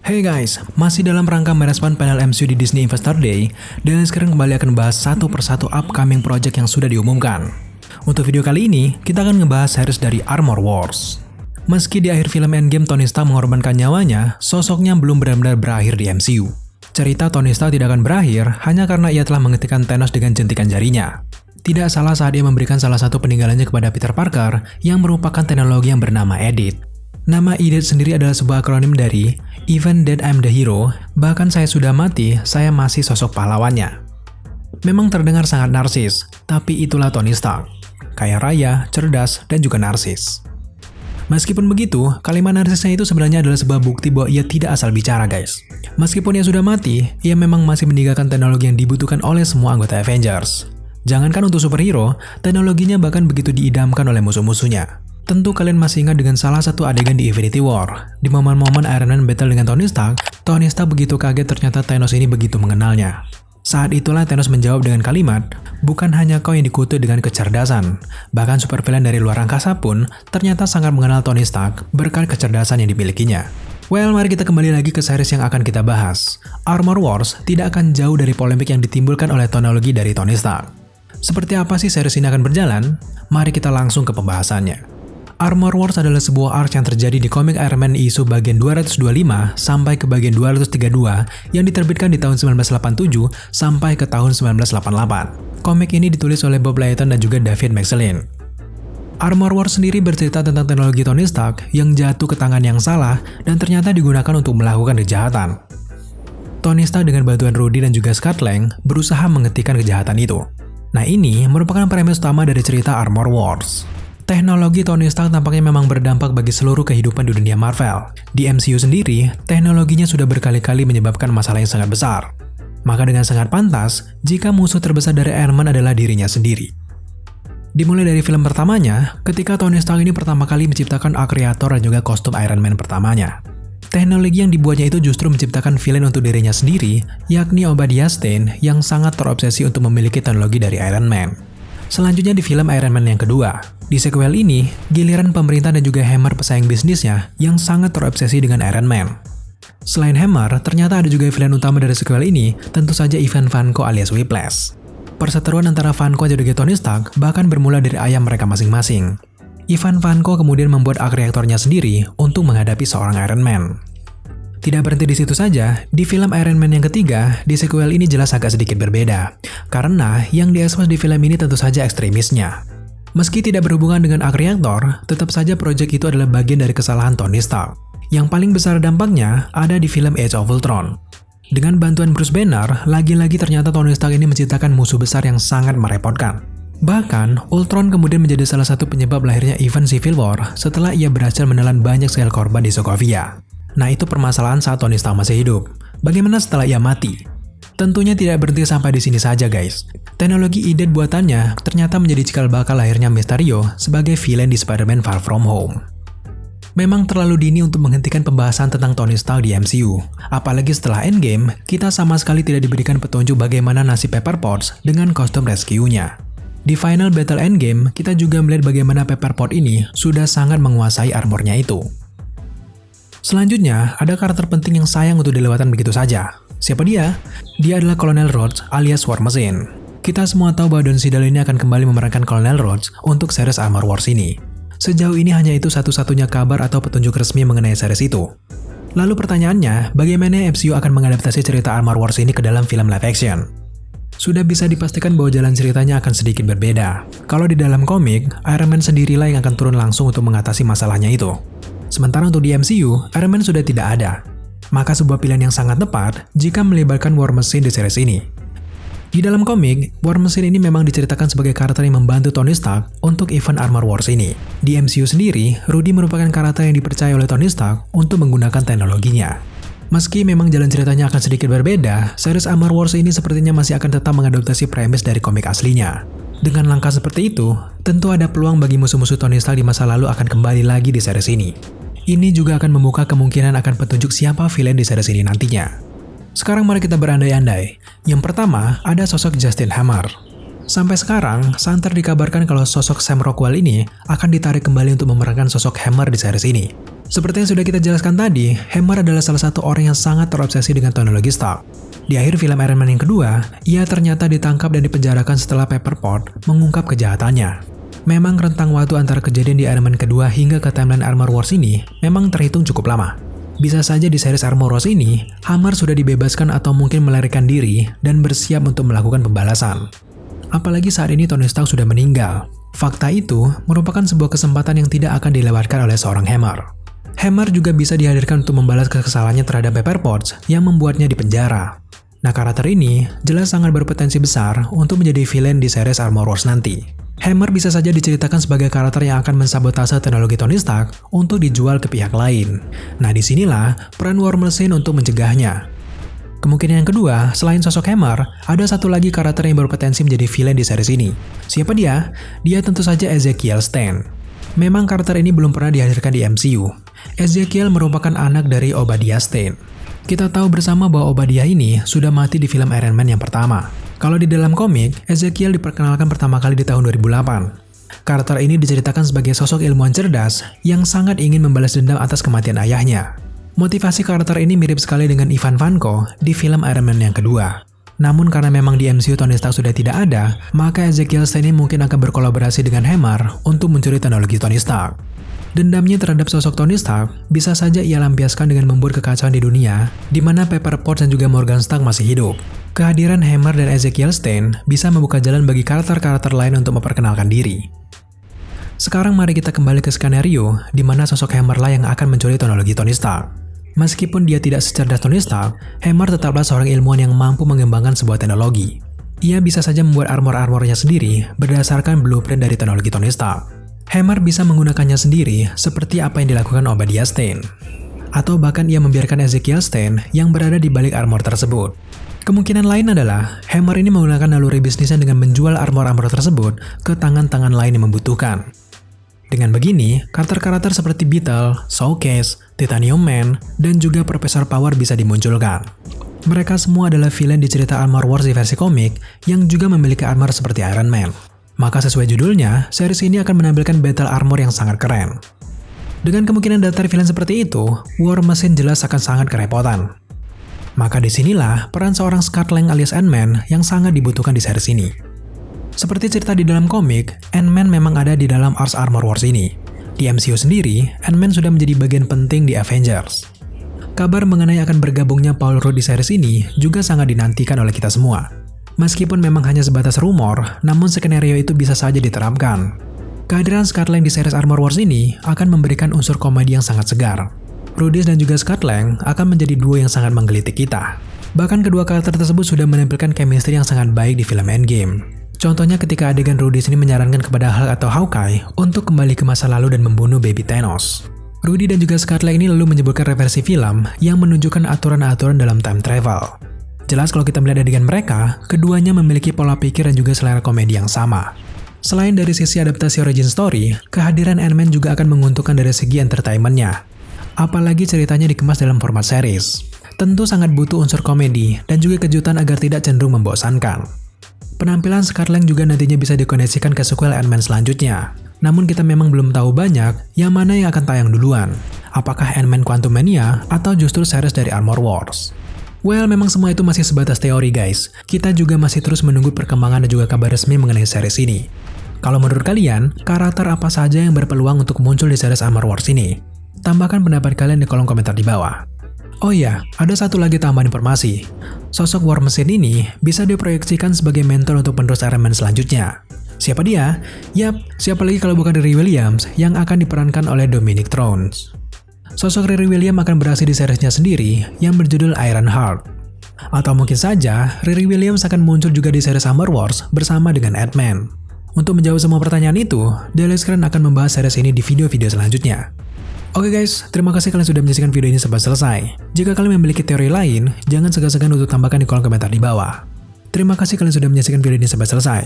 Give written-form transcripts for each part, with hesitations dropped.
Hey guys, masih dalam rangka merespon panel MCU di Disney Investor Day, dan sekarang kembali akan membahas satu persatu upcoming project yang sudah diumumkan. Untuk video kali ini, kita akan ngebahas series dari Armor Wars. Meski di akhir film Endgame Tony Stark mengorbankan nyawanya, sosoknya belum benar-benar berakhir di MCU. Cerita Tony Stark tidak akan berakhir hanya karena ia telah menghentikan Thanos dengan jentikan jarinya. Tidak salah saat dia memberikan salah satu peninggalannya kepada Peter Parker yang merupakan teknologi yang bernama EDIT. Nama EDIT sendiri adalah sebuah akronim dari Even That I'm the Hero, bahkan saya sudah mati, saya masih sosok pahlawannya. Memang terdengar sangat narsis, tapi itulah Tony Stark. Kaya raya, cerdas, dan juga narsis. Meskipun begitu, kalimat narsisnya itu sebenarnya adalah sebuah bukti bahwa ia tidak asal bicara guys. Meskipun ia sudah mati, ia memang masih meninggalkan teknologi yang dibutuhkan oleh semua anggota Avengers. Jangankan untuk superhero, teknologinya bahkan begitu diidamkan oleh musuh-musuhnya. Tentu kalian masih ingat dengan salah satu adegan di Infinity War. Di momen-momen Iron Man battle dengan Tony Stark begitu kaget ternyata Thanos ini begitu mengenalnya. Saat itulah Thanos menjawab dengan kalimat, bukan hanya kau yang dikutuk dengan kecerdasan. Bahkan supervillain dari luar angkasa pun ternyata sangat mengenal Tony Stark berkat kecerdasan yang dimilikinya. Well, mari kita kembali lagi ke series yang akan kita bahas. Armor Wars tidak akan jauh dari polemik yang ditimbulkan oleh teknologi dari Tony Stark. Seperti apa sih series ini akan berjalan? Mari kita langsung ke pembahasannya. Armor Wars adalah sebuah arc yang terjadi di komik Iron Man isu bagian 225 sampai ke bagian 232 yang diterbitkan di tahun 1987 sampai ke tahun 1988. Komik ini ditulis oleh Bob Layton dan juga David McSally. Armor Wars sendiri bercerita tentang teknologi Tony Stark yang jatuh ke tangan yang salah dan ternyata digunakan untuk melakukan kejahatan. Tony Stark dengan bantuan Rudy dan juga Scott Lang berusaha menghentikan kejahatan itu. Nah ini merupakan premis utama dari cerita Armor Wars. Teknologi Tony Stark tampaknya memang berdampak bagi seluruh kehidupan di dunia Marvel. Di MCU sendiri, teknologinya sudah berkali-kali menyebabkan masalah yang sangat besar. Maka dengan sangat pantas, jika musuh terbesar dari Iron Man adalah dirinya sendiri. Dimulai dari film pertamanya, ketika Tony Stark ini pertama kali menciptakan akreator dan juga kostum Iron Man pertamanya. Teknologi yang dibuatnya itu justru menciptakan villain untuk dirinya sendiri, yakni Obadiah Stane yang sangat terobsesi untuk memiliki teknologi dari Iron Man. Selanjutnya di film Iron Man yang kedua. Di sequel ini, giliran pemerintah dan juga Hammer pesaing bisnisnya yang sangat terobsesi dengan Iron Man. Selain Hammer, ternyata ada juga villain utama dari sequel ini, tentu saja Ivan Vanko alias Whiplash. Perseteruan antara Vanko dan juga Tony Stark bahkan bermula dari ayah mereka masing-masing. Ivan Vanko kemudian membuat arc reaktornya sendiri untuk menghadapi seorang Iron Man. Tidak berhenti di situ saja, di film Iron Man yang ketiga, di sequel ini jelas agak sedikit berbeda. Karena yang diekspos di film ini tentu saja ekstremisnya. Meski tidak berhubungan dengan arc reaktor, tetap saja proyek itu adalah bagian dari kesalahan Tony Stark. Yang paling besar dampaknya ada di film Age of Ultron. Dengan bantuan Bruce Banner, lagi-lagi ternyata Tony Stark ini menciptakan musuh besar yang sangat merepotkan. Bahkan, Ultron kemudian menjadi salah satu penyebab lahirnya event Civil War setelah ia berhasil menelan banyak sekali korban di Sokovia. Nah itu permasalahan saat Tony Stark masih hidup. Bagaimana setelah ia mati? Tentunya tidak berhenti sampai di sini saja guys. Teknologi EDIT buatannya ternyata menjadi cikal bakal lahirnya Mysterio sebagai villain di Spider-Man Far From Home. Memang terlalu dini untuk menghentikan pembahasan tentang Tony Stark di MCU. Apalagi setelah Endgame, kita sama sekali tidak diberikan petunjuk bagaimana nasib Pepper Potts dengan kostum rescue-nya. Di final battle Endgame, kita juga melihat bagaimana Pepper Potts ini sudah sangat menguasai armornya itu. Selanjutnya, ada karakter penting yang sayang untuk dilewatkan begitu saja. Siapa dia? Dia adalah Colonel Rhodes alias War Machine. Kita semua tahu bahwa Don Cheadle ini akan kembali memerankan Colonel Rhodes untuk series Armor Wars ini. Sejauh ini hanya itu satu-satunya kabar atau petunjuk resmi mengenai series itu. Lalu pertanyaannya, bagaimana MCU akan mengadaptasi cerita Armor Wars ini ke dalam film live action? Sudah bisa dipastikan bahwa jalan ceritanya akan sedikit berbeda. Kalau di dalam komik, Iron Man sendirilah yang akan turun langsung untuk mengatasi masalahnya itu. Sementara untuk di MCU, Iron Man sudah tidak ada. Maka sebuah pilihan yang sangat tepat jika melibatkan War Machine di series ini. Di dalam komik, War Machine ini memang diceritakan sebagai karakter yang membantu Tony Stark untuk event Armor Wars ini. Di MCU sendiri, Rudy merupakan karakter yang dipercaya oleh Tony Stark untuk menggunakan teknologinya. Meski memang jalan ceritanya akan sedikit berbeda, series Armor Wars ini sepertinya masih akan tetap mengadaptasi premis dari komik aslinya. Dengan langkah seperti itu, tentu ada peluang bagi musuh-musuh Tony Stark di masa lalu akan kembali lagi di series ini. Ini juga akan membuka kemungkinan akan petunjuk siapa villain di series ini nantinya. Sekarang mari kita berandai-andai. Yang pertama, ada sosok Justin Hammer. Sampai sekarang, santer dikabarkan kalau sosok Sam Rockwell ini akan ditarik kembali untuk memerankan sosok Hammer di series ini. Seperti yang sudah kita jelaskan tadi, Hammer adalah salah satu orang yang sangat terobsesi dengan teknologi Stark. Di akhir film Iron Man yang kedua, ia ternyata ditangkap dan dipenjarakan setelah Pepperpot mengungkap kejahatannya. Memang rentang waktu antara kejadian di Iron Man kedua hingga ke timeline Armor Wars ini memang terhitung cukup lama. Bisa saja di series Armor Wars ini, Hammer sudah dibebaskan atau mungkin melarikan diri dan bersiap untuk melakukan pembalasan. Apalagi saat ini Tony Stark sudah meninggal. Fakta itu merupakan sebuah kesempatan yang tidak akan dilewatkan oleh seorang Hammer. Hammer juga bisa dihadirkan untuk membalas kesalahannya terhadap Pepper Potts yang membuatnya dipenjara. Nah, karakter ini jelas sangat berpotensi besar untuk menjadi villain di series Armor Wars nanti. Hammer bisa saja diceritakan sebagai karakter yang akan mensabotase teknologi Tony Stark untuk dijual ke pihak lain. Nah, disinilah peran War Machine untuk mencegahnya. Kemungkinan yang kedua, selain sosok Hammer, ada satu lagi karakter yang berpotensi menjadi villain di series ini. Siapa dia? Dia tentu saja Ezekiel Stane. Memang karakter ini belum pernah dihadirkan di MCU. Ezekiel merupakan anak dari Obadiah Stane. Kita tahu bersama bahwa Obadiah ini sudah mati di film Iron Man yang pertama. Kalau di dalam komik, Ezekiel diperkenalkan pertama kali di tahun 2008. Karakter ini diceritakan sebagai sosok ilmuwan cerdas yang sangat ingin membalas dendam atas kematian ayahnya. Motivasi karakter ini mirip sekali dengan Ivan Vanko di film Iron Man yang kedua. Namun karena memang di MCU Tony Stark sudah tidak ada, maka Ezekiel Stane mungkin akan berkolaborasi dengan Hammer untuk mencuri teknologi Tony Stark. Dendamnya terhadap sosok Tony Stark bisa saja ia lampiaskan dengan membuat kekacauan di dunia, di mana Pepper Potts dan juga Morgan Stark masih hidup. Kehadiran Hammer dan Ezekiel Stane bisa membuka jalan bagi karakter-karakter lain untuk memperkenalkan diri. Sekarang mari kita kembali ke skenario di mana sosok Hammer lah yang akan mencuri teknologi Tony Stark. Meskipun dia tidak secerdas Tony Stark, Hammer tetaplah seorang ilmuwan yang mampu mengembangkan sebuah teknologi. Ia bisa saja membuat armor-armornya sendiri berdasarkan blueprint dari teknologi Tony Stark. Hammer bisa menggunakannya sendiri seperti apa yang dilakukan Obadiah Stane. Atau bahkan ia membiarkan Ezekiel Stane yang berada di balik armor tersebut. Kemungkinan lain adalah Hammer ini menggunakan naluri bisnisnya dengan menjual armor-armor tersebut ke tangan-tangan lain yang membutuhkan. Dengan begini, karakter-karakter seperti Beetle, Showcase, Titanium Man, dan juga Profesor Power bisa dimunculkan. Mereka semua adalah villain di cerita Armor Wars di versi komik yang juga memiliki armor seperti Iron Man. Maka sesuai judulnya, series ini akan menampilkan battle armor yang sangat keren. Dengan kemungkinan daftar villain seperti itu, War Machine jelas akan sangat kerepotan. Maka disinilah peran seorang Scott Lang alias Ant-Man yang sangat dibutuhkan di series ini. Seperti cerita di dalam komik, Ant-Man memang ada di dalam Ars Armor Wars ini. Di MCU sendiri, Ant-Man sudah menjadi bagian penting di Avengers. Kabar mengenai akan bergabungnya Paul Rudd di series ini juga sangat dinantikan oleh kita semua. Meskipun memang hanya sebatas rumor, namun skenario itu bisa saja diterapkan. Kehadiran Scott Lang di series Armor Wars ini akan memberikan unsur komedi yang sangat segar. Rhodys dan juga Scott Lang akan menjadi duo yang sangat menggelitik kita. Bahkan kedua karakter tersebut sudah menampilkan chemistry yang sangat baik di film Endgame. Contohnya ketika adegan Rhodys ini menyarankan kepada Hulk atau Hawkeye untuk kembali ke masa lalu dan membunuh Baby Thanos. Rudy dan juga Scott Lang ini lalu menyebutkan referensi film yang menunjukkan aturan-aturan dalam time travel. Jelas kalau kita melihat adegan mereka, keduanya memiliki pola pikir dan juga selera komedi yang sama. Selain dari sisi adaptasi origin story, kehadiran Ant-Man juga akan menguntungkan dari segi entertainment-nya. Apalagi ceritanya dikemas dalam format series. Tentu sangat butuh unsur komedi dan juga kejutan agar tidak cenderung membosankan. Penampilan Scott Lang juga nantinya bisa dikoneksikan ke sequel Ant-Man selanjutnya. Namun kita memang belum tahu banyak yang mana yang akan tayang duluan. Apakah Ant-Man Quantumania atau justru series dari Armor Wars? Well, memang semua itu masih sebatas teori guys. Kita juga masih terus menunggu perkembangan dan juga kabar resmi mengenai series ini. Kalau menurut kalian, karakter apa saja yang berpeluang untuk muncul di series Armor Wars ini? Tambahkan pendapat kalian di kolom komentar di bawah. Oh iya, ada satu lagi tambahan informasi. Sosok War Machine ini bisa diproyeksikan sebagai mentor untuk penerus Iron Man selanjutnya. Siapa dia? Yap, siapa lagi kalau bukan Riri Williams yang akan diperankan oleh Dominic Thrones. Sosok Riri Williams akan beraksi di seriesnya sendiri yang berjudul Ironheart. Atau mungkin saja, Riri Williams akan muncul juga di series Armor Wars bersama dengan Ant-Man. Untuk menjawab semua pertanyaan itu, Daily Screen akan membahas series ini di video-video selanjutnya. Oke guys, terima kasih kalian sudah menyaksikan video ini sampai selesai. Jika kalian memiliki teori lain, jangan segan-segan untuk tambahkan di kolom komentar di bawah. Terima kasih kalian sudah menyaksikan video ini sampai selesai.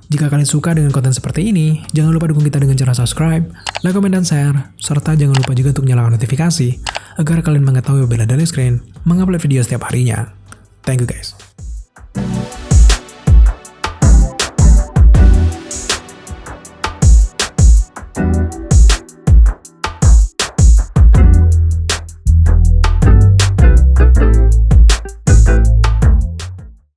Jika kalian suka dengan konten seperti ini, jangan lupa dukung kita dengan cara subscribe, like, komen, dan share, serta jangan lupa juga untuk nyalakan notifikasi, agar kalian mengetahui apabila Daily Screen mengupload video setiap harinya. Thank you guys.